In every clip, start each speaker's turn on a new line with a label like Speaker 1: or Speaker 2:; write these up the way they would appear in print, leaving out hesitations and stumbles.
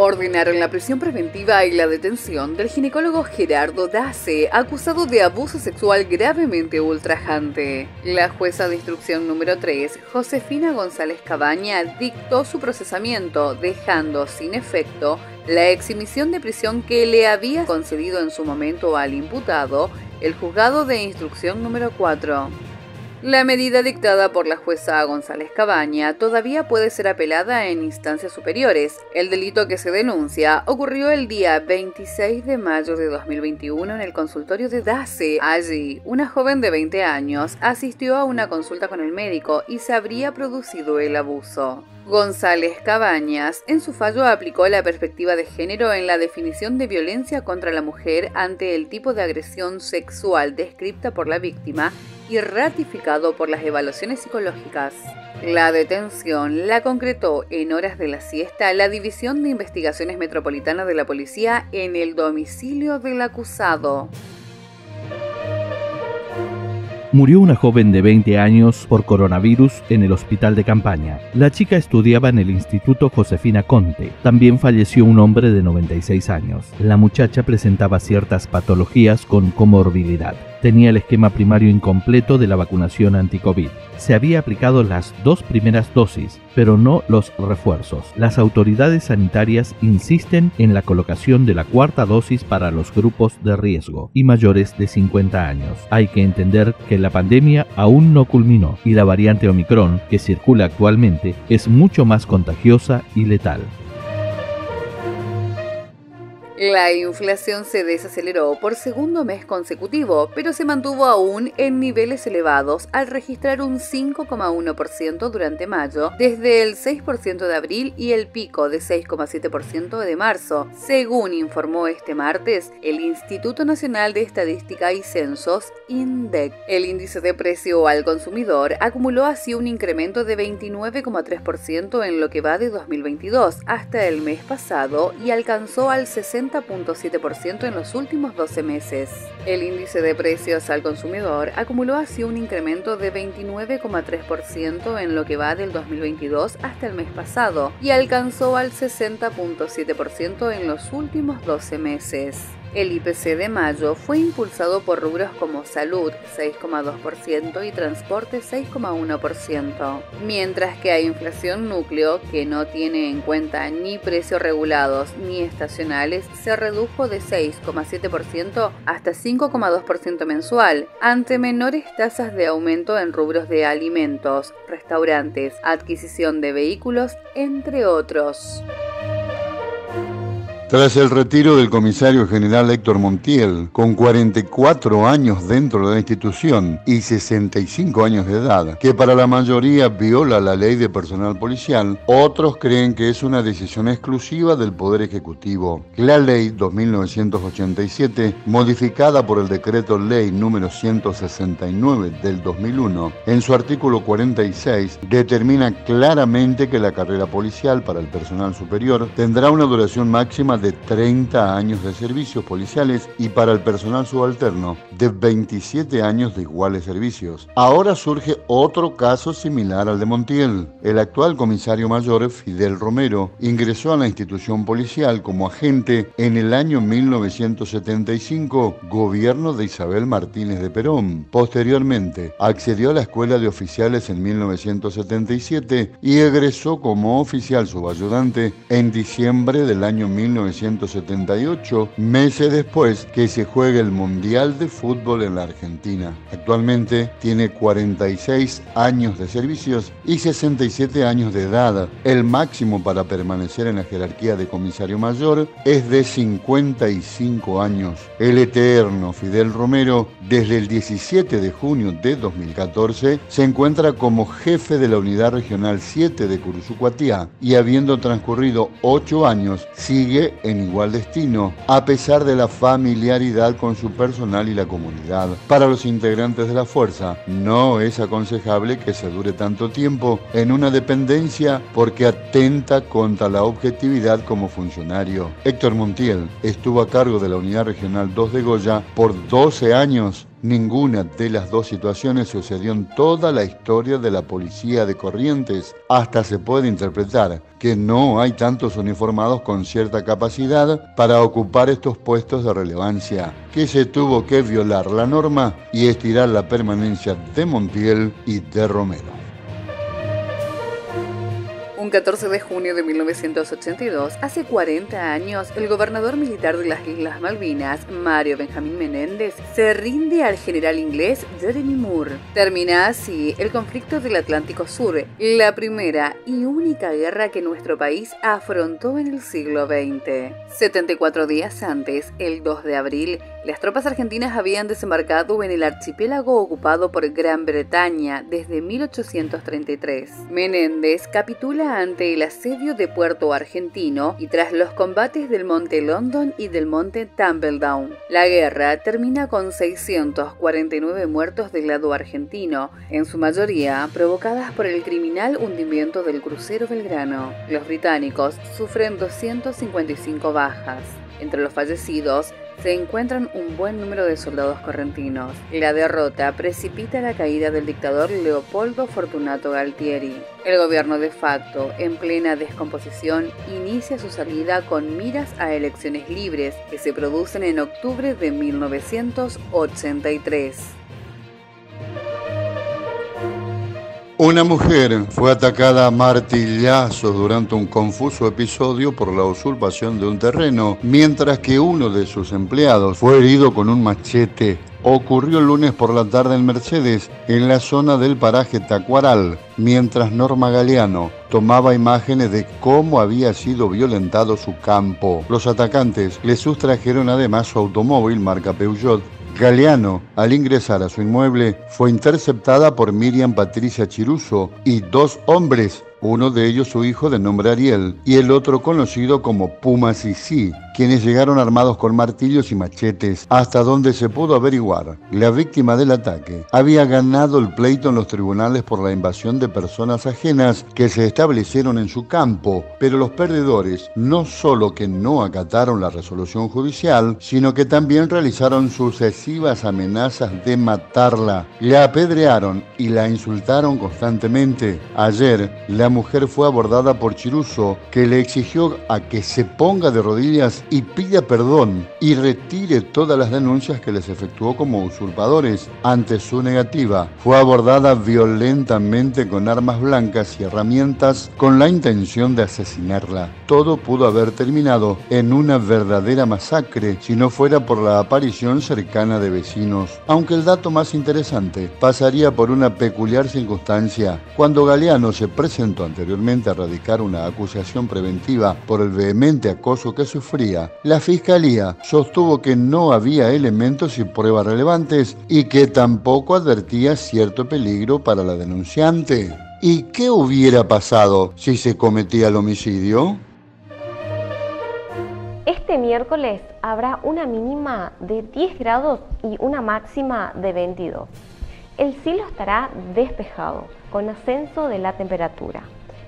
Speaker 1: ordenaron la prisión preventiva y la detención del ginecólogo Gerardo Dace, acusado de abuso sexual gravemente ultrajante. La jueza de instrucción número 3, Josefina González Cabaña, dictó su procesamiento, dejando sin efecto la exhibición de prisión que le había concedido en su momento al imputado el juzgado de instrucción número 4. La medida dictada por la jueza González Cabaña todavía puede ser apelada en instancias superiores. El delito que se denuncia ocurrió el día 26 de mayo de 2021 en el consultorio de Dace. Allí, una joven de 20 años asistió a una consulta con el médico y se habría producido el abuso. González Cabañas, en su fallo, aplicó la perspectiva de género en la definición de violencia contra la mujer ante el tipo de agresión sexual descrita por la víctima y ratificado por las evaluaciones psicológicas. La detención la concretó en horas de la siesta la División de Investigaciones Metropolitana de la Policía en el domicilio del acusado.
Speaker 2: Murió una joven de 20 años por coronavirus en el hospital de campaña. La chica estudiaba en el Instituto Josefina Conte. También falleció un hombre de 96 años. La muchacha presentaba ciertas patologías con comorbilidad. Tenía el esquema primario incompleto de la vacunación anti-COVID. Se había aplicado las 2 primeras dosis, pero no los refuerzos. Las autoridades sanitarias insisten en la colocación de la 4ª dosis para los grupos de riesgo y mayores de 50 años. Hay que entender que la pandemia aún no culminó y la variante Omicron, que circula actualmente, es mucho más contagiosa y letal.
Speaker 1: La inflación se desaceleró por segundo mes consecutivo, pero se mantuvo aún en niveles elevados al registrar un 5,1% durante mayo, desde el 6% de abril y el pico de 6,7% de marzo, según informó este martes el Instituto Nacional de Estadística y Censos, INDEC. El índice de precio al consumidor acumuló así un incremento de 29,3% en lo que va de 2022 hasta el mes pasado y alcanzó al 60,7% en los últimos 12 meses. El índice de precios al consumidor acumuló así un incremento de 29,3% en lo que va del 2022 hasta el mes pasado y alcanzó al 60,7% en los últimos 12 meses. El IPC de mayo fue impulsado por rubros como salud, 6,2% y transporte, 6,1%, mientras que a inflación núcleo, que no tiene en cuenta ni precios regulados ni estacionales, se redujo de 6,7% hasta 5,2% mensual, ante menores tasas de aumento en rubros de alimentos, restaurantes, adquisición de vehículos, entre otros.
Speaker 3: Tras el retiro del comisario general Héctor Montiel, con 44 años dentro de la institución y 65 años de edad, que para la mayoría viola la ley de personal policial, otros creen que es una decisión exclusiva del Poder Ejecutivo. La ley 2987, modificada por el decreto ley número 169 del 2001, en su artículo 46, determina claramente que la carrera policial para el personal superior tendrá una duración máxima de 30 años de servicios policiales y para el personal subalterno de 27 años de iguales servicios. Ahora surge otro caso similar al de Montiel. El actual comisario mayor, Fidel Romero, ingresó a la institución policial como agente en el año 1975, gobierno de Isabel Martínez de Perón. Posteriormente, accedió a la Escuela de Oficiales en 1977 y egresó como oficial subayudante en diciembre del año 1978, meses después que se juegue el Mundial de Fútbol en la Argentina. Actualmente tiene 46 años de servicios y 67 años de edad. El máximo para permanecer en la jerarquía de comisario mayor es de 55 años. El eterno Fidel Romero, desde el 17 de junio de 2014, se encuentra como jefe de la Unidad Regional 7 de Curuzucuatiá y habiendo transcurrido 8 años, sigue en igual destino, a pesar de la familiaridad con su personal y la comunidad. Para los integrantes de la fuerza, no es aconsejable que se dure tanto tiempo en una dependencia porque atenta contra la objetividad como funcionario. Héctor Montiel estuvo a cargo de la Unidad Regional 2 de Goya por 12 años Ninguna de las dos situaciones sucedió en toda la historia de la policía de Corrientes. Hasta se puede interpretar que no hay tantos uniformados con cierta capacidad para ocupar estos puestos de relevancia, que se tuvo que violar la norma y estirar la permanencia de Montiel y de Romero.
Speaker 1: Un 14 de junio de 1982, hace 40 años, el gobernador militar de las Islas Malvinas, Mario Benjamín Menéndez, se rinde al general inglés Jeremy Moore. Termina así el conflicto del Atlántico Sur, la primera y única guerra que nuestro país afrontó en el siglo XX. 74 días antes, el 2 de abril, las tropas argentinas habían desembarcado en el archipiélago ocupado por Gran Bretaña desde 1833. Menéndez capitula ante el asedio de Puerto Argentino y tras los combates del Monte London y del Monte Tumbledown. La guerra termina con 649 muertos del lado argentino, en su mayoría provocadas por el criminal hundimiento del crucero Belgrano. Los británicos sufren 255 bajas. Entre los fallecidos se encuentran un buen número de soldados correntinos. La derrota precipita la caída del dictador Leopoldo Fortunato Galtieri. El gobierno de facto, en plena descomposición, inicia su salida con miras a elecciones libres que se producen en octubre de 1983.
Speaker 3: Una mujer fue atacada a martillazos durante un confuso episodio por la usurpación de un terreno, mientras que uno de sus empleados fue herido con un machete. Ocurrió el lunes por la tarde en Mercedes, en la zona del paraje Tacuaral, mientras Norma Galeano tomaba imágenes de cómo había sido violentado su campo. Los atacantes le sustrajeron además su automóvil marca Peugeot. Galeano, al ingresar a su inmueble, fue interceptada por Miriam Patricia Chiruso y dos hombres, uno de ellos su hijo de nombre Ariel y el otro conocido como Puma Sisi, quienes llegaron armados con martillos y machetes, hasta donde se pudo averiguar. La víctima del ataque había ganado el pleito en los tribunales por la invasión de personas ajenas que se establecieron en su campo, pero los perdedores no solo que no acataron la resolución judicial, sino que también realizaron sucesivas amenazas de matarla. La apedrearon y la insultaron constantemente. Ayer, la mujer fue abordada por Chiruso, que le exigió a que se ponga de rodillas y pida perdón y retire todas las denuncias que les efectuó como usurpadores. Ante su negativa, fue abordada violentamente con armas blancas y herramientas con la intención de asesinarla. Todo pudo haber terminado en una verdadera masacre si no fuera por la aparición cercana de vecinos. Aunque el dato más interesante pasaría por una peculiar circunstancia. Cuando Galeano se presentó anteriormente a radicar una acusación preventiva por el vehemente acoso que sufría, la Fiscalía sostuvo que no había elementos y pruebas relevantes y que tampoco advertía cierto peligro para la denunciante. ¿Y qué hubiera pasado si se cometía el homicidio?
Speaker 4: Este miércoles habrá una mínima de 10 grados y una máxima de 22. El cielo estará despejado, con ascenso de la temperatura.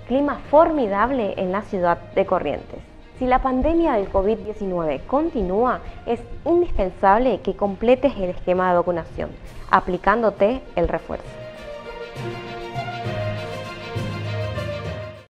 Speaker 4: Clima formidable en la ciudad de Corrientes. Si la pandemia del COVID-19 continúa, es indispensable que completes el esquema de vacunación, aplicándote el refuerzo.